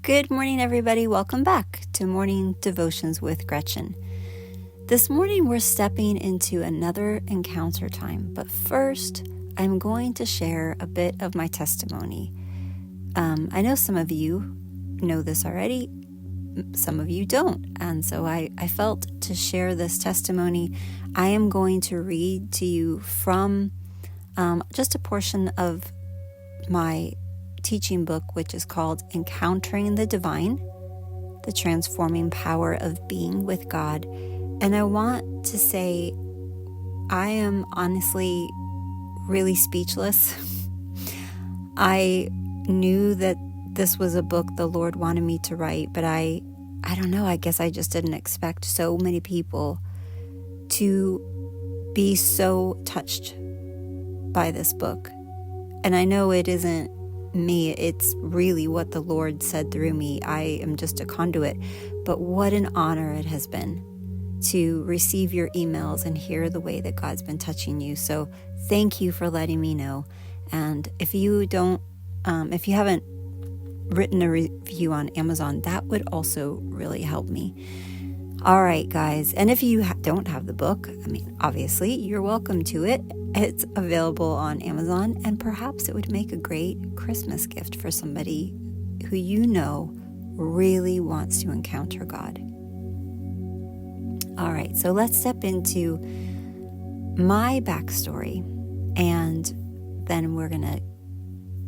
Good morning, everybody. Welcome back to Morning Devotions with Gretchen. This morning, we're stepping into another encounter time, but first, I'm going to share a bit of my testimony. I know some of you know this already, some of you don't, and so I felt to share this testimony. I am going to read to you from just a portion of my teaching book, which is called Encountering the Divine, the Transforming Power of Being with God. And I want to say, I am honestly really speechless. I knew that this was a book the Lord wanted me to write, but I don't know, I guess I just didn't expect so many people to be so touched by this book. And I know it isn't me, it's really what the Lord said through me. I am just a conduit, but what an honor it has been to receive your emails and hear the way that God's been touching you. So thank you for letting me know. And if you haven't written a review on Amazon, that would also really help me. All right, guys. And if you don't have the book, obviously you're welcome to it. It's available on Amazon, and perhaps it would make a great Christmas gift for somebody who you know really wants to encounter God. All right, so let's step into my backstory, and then we're going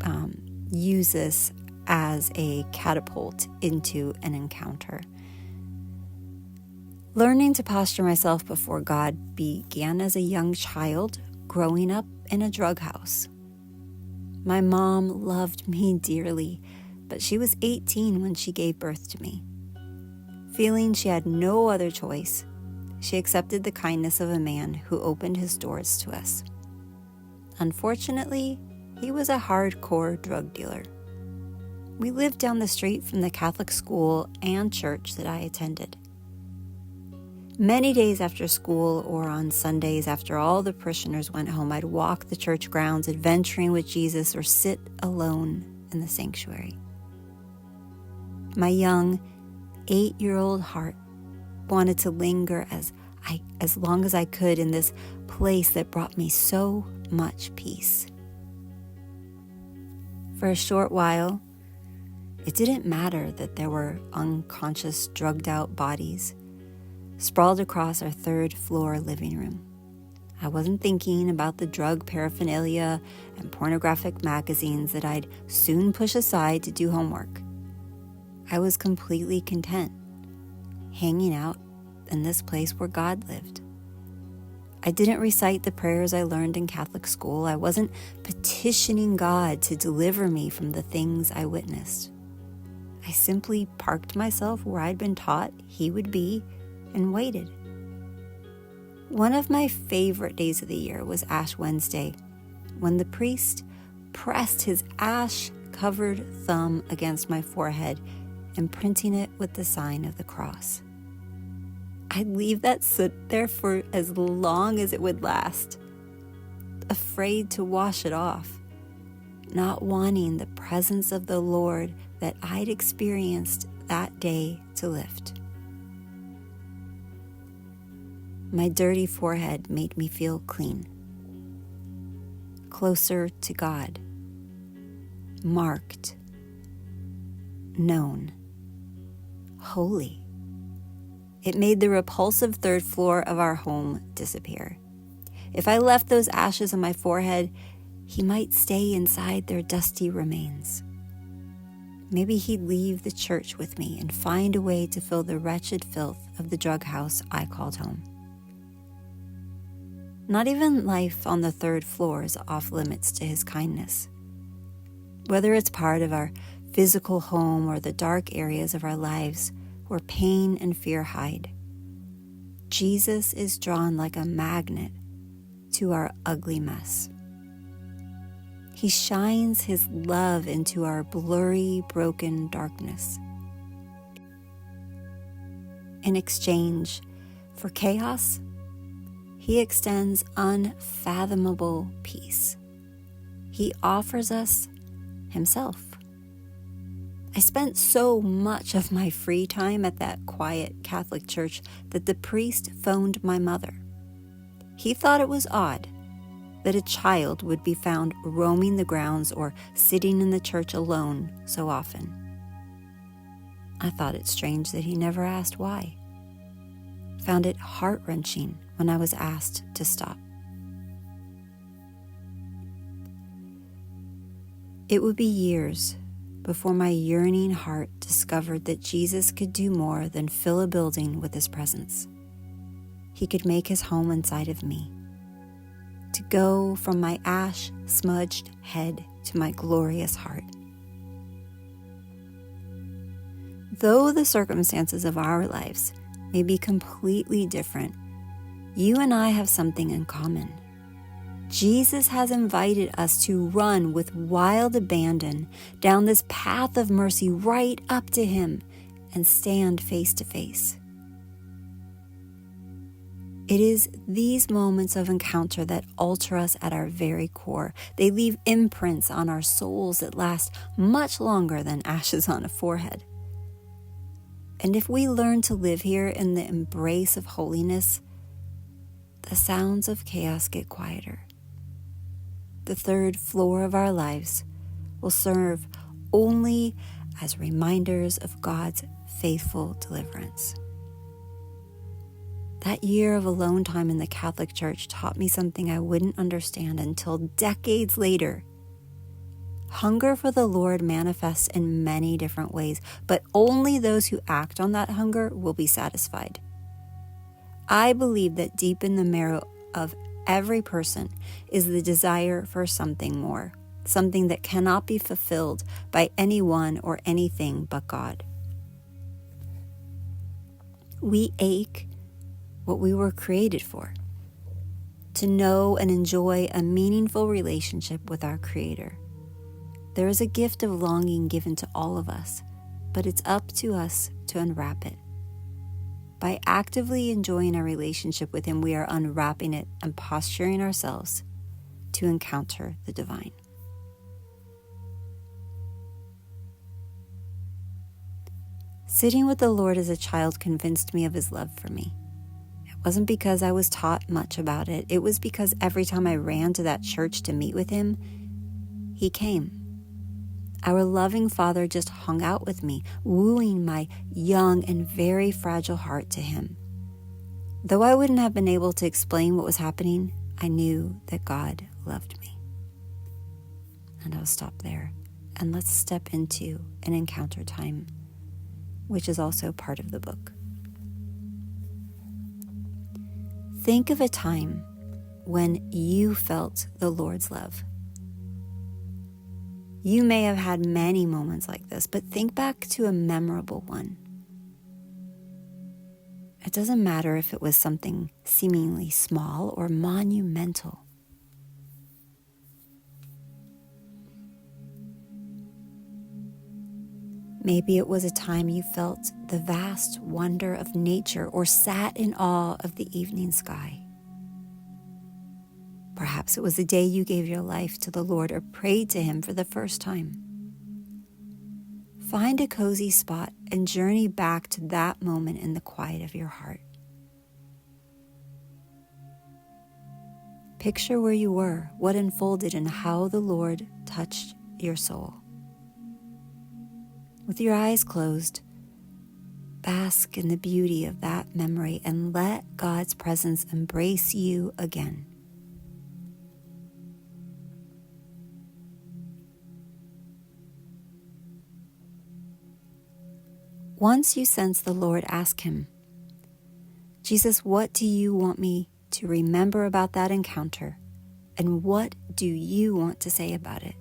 to use this as a catapult into an encounter. Learning to posture myself before God began as a young child, growing up in a drug house. My mom loved me dearly, but she was 18 when she gave birth to me. Feeling she had no other choice, she accepted the kindness of a man who opened his doors to us. Unfortunately, he was a hardcore drug dealer. We lived down the street from the Catholic school and church that I attended. Many days after school or on Sundays after all the parishioners went home, I'd walk the church grounds adventuring with Jesus or sit alone in the sanctuary. My young 8-year-old heart wanted to linger as long as I could in this place that brought me so much peace. For a short while, it didn't matter that there were unconscious, drugged-out bodies sprawled across our third-floor living room. I wasn't thinking about the drug paraphernalia and pornographic magazines that I'd soon push aside to do homework. I was completely content, hanging out in this place where God lived. I didn't recite the prayers I learned in Catholic school. I wasn't petitioning God to deliver me from the things I witnessed. I simply parked myself where I'd been taught He would be and waited. One of my favorite days of the year was Ash Wednesday, when the priest pressed his ash-covered thumb against my forehead, imprinting it with the sign of the cross. I'd leave that sit there for as long as it would last, afraid to wash it off, not wanting the presence of the Lord that I'd experienced that day to lift. My dirty forehead made me feel clean, closer to God, marked, known, holy. It made the repulsive third floor of our home disappear. If I left those ashes on my forehead, He might stay inside their dusty remains. Maybe He'd leave the church with me and find a way to fill the wretched filth of the drug house I called home. Not even life on the third floor is off limits to His kindness. Whether it's part of our physical home or the dark areas of our lives where pain and fear hide, Jesus is drawn like a magnet to our ugly mess. He shines His love into our blurry, broken darkness. In exchange for chaos, He extends unfathomable peace. He offers us Himself. I spent so much of my free time at that quiet Catholic church that the priest phoned my mother. He thought it was odd that a child would be found roaming the grounds or sitting in the church alone so often. I thought it strange that he never asked why. Found it heart-wrenching when I was asked to stop. It would be years before my yearning heart discovered that Jesus could do more than fill a building with his presence. He could make his home inside of me, to go from my ash-smudged head to my glorious heart. Though the circumstances of our lives may be completely different, you and I have something in common. Jesus has invited us to run with wild abandon down this path of mercy right up to him and stand face to face. It is these moments of encounter that alter us at our very core. They leave imprints on our souls that last much longer than ashes on a forehead. And if we learn to live here in the embrace of holiness, the sounds of chaos get quieter. The third floor of our lives will serve only as reminders of God's faithful deliverance. That year of alone time in the Catholic Church taught me something I wouldn't understand until decades later. Hunger for the Lord manifests in many different ways, but only those who act on that hunger will be satisfied. I believe that deep in the marrow of every person is the desire for something more, something that cannot be fulfilled by anyone or anything but God. We ache what we were created for, to know and enjoy a meaningful relationship with our Creator. There is a gift of longing given to all of us, but it's up to us to unwrap it. By actively enjoying our relationship with him, we are unwrapping it and posturing ourselves to encounter the divine. Sitting with the Lord as a child convinced me of his love for me. It wasn't because I was taught much about it. It was because every time I ran to that church to meet with him, he came. Our loving Father just hung out with me, wooing my young and very fragile heart to him. Though I wouldn't have been able to explain what was happening, I knew that God loved me. And I'll stop there, and let's step into an encounter time, which is also part of the book. Think of a time when you felt the Lord's love. You may have had many moments like this, but think back to a memorable one. It doesn't matter if it was something seemingly small or monumental. Maybe it was a time you felt the vast wonder of nature or sat in awe of the evening sky. Perhaps it was the day you gave your life to the Lord or prayed to him for the first time. Find a cozy spot and journey back to that moment in the quiet of your heart. Picture where you were, what unfolded, and how the Lord touched your soul. With your eyes closed, bask in the beauty of that memory and let God's presence embrace you again. Once you sense the Lord, ask him, Jesus, what do you want me to remember about that encounter? And what do you want to say about it?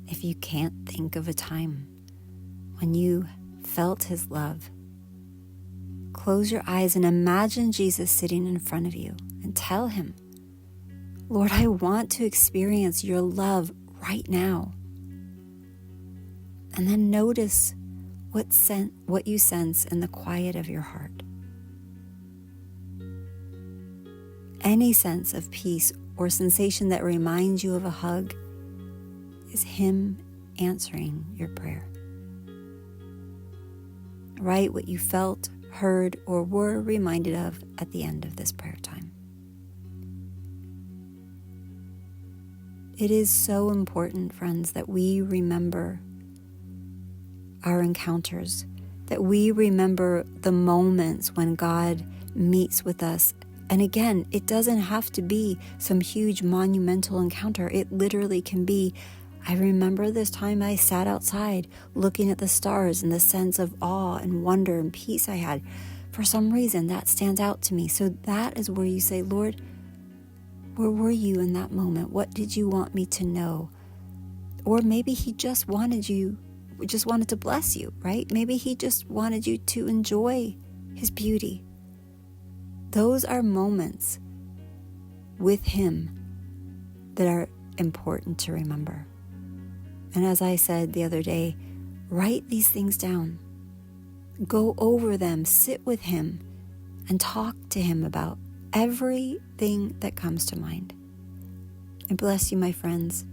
If you can't think of a time when you felt his love, close your eyes and imagine Jesus sitting in front of you and tell him, Lord, I want to experience your love right now. And then notice what you sense in the quiet of your heart. Any sense of peace or sensation that reminds you of a hug is Him answering your prayer. Write what you felt, heard, or were reminded of at the end of this prayer time. It is so important, friends, that we remember our encounters, that we remember the moments when God meets with us. And again, it doesn't have to be some huge monumental encounter. It literally can be, I remember this time I sat outside looking at the stars and the sense of awe and wonder and peace I had. For some reason, that stands out to me. So that is where you say, Lord, where were you in that moment? What did you want me to know? Or maybe He just wanted to bless you, right? Maybe He just wanted you to enjoy His beauty. Those are moments with Him that are important to remember. And as I said the other day, write these things down. Go over them, sit with Him, and talk to Him about everything that comes to mind. I bless you, my friends.